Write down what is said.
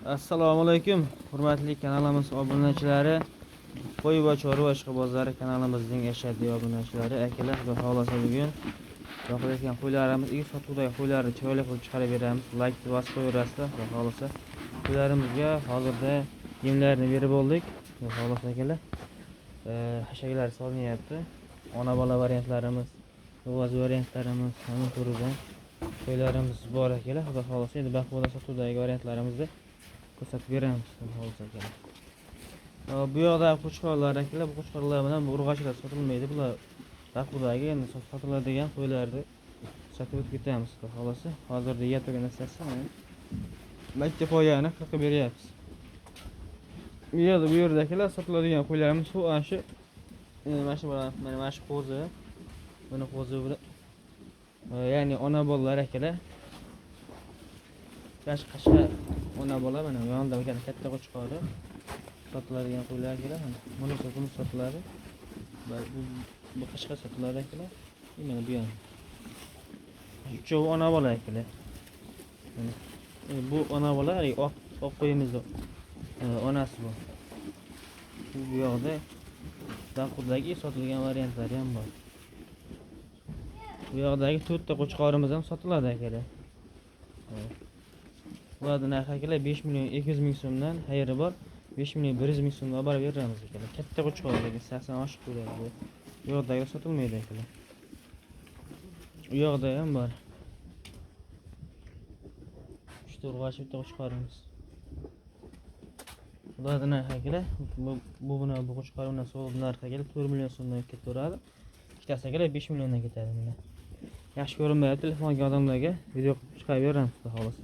Assalomu alaykum, hurmatli kanalimiz obunachilari, qo'y va chorva ishqibozlari kanalimizning ashaddiy obunachilari, akalar va xolasa bugun yoqilayotgan qo'ylarimiz, sotuvdagi qo'ylarni chiroyli qilib chiqarib beramiz. Like bosib qo'yaverasizlar va xolasa. Qo'ylarimizga hozirda yemlarni berib oldik. Va xolasa akalar, hashaklar solinyapti. Ona bola variantlarimiz, bo'g'oz variantlarimiz, hamma turidan qo'ylarimiz bor akalar. Va xolasa endi baquvvat sotuvdagi variantlarimizni ko'rsatib beramiz. Bu yoqda qo'chqorlar akalar, bu qo'chqorlar bilan urg'achilar sotilmaydi. Bular baquvdagi endi sotiladigan qo'ylarni sotib o'tib ketamiz. Xolasa hozirda yetgan narsasi mana makka poyani qilib beryapmiz. Bu yerda akalar sotiladigan qo'ylarimiz shu ana shu mana shu qo'zi, buni qo'zi bilan ya'ni ona bolalar akalar. Qashqa ona bola mana yonida ekan katta qo'chqori sotiladigan qo'ylar akalar. Buni sotiladi. Bu qashqa sotiladi akalar. Mana bu ham. Uchovi ona bola akalar. Bu ona bola, oq qo'yimizni onasi bu. Bu yoqda baquvdagi sotilgan variantlari ham bor. Bu yoqdagi 4 ta qo'chqorimiz ham sotiladi akalar. Bularning narxi akalar 5 million 200 ming so'mdan xayri bor. 5 million 100 ming so'mga olib beramiz akalar. Katta qo'chqorlarga 80 oshiq bo'ladi. Bu yoqdagi sotilmaydi akalar. Bu yoqda ham bor. 3 ta urg'ochi bitta qo'chqorimiz. Bularning narxi akalar, bu qo'chqor undan so'ldi narxi akalar 4 million so'mdan ketaveradi. Ikkitasi akalar 5 milliondan ketadi mana. Yaxshi ko'rinmayapti, telefonga odamlarga video qilib chiqarib beramiz, xolos.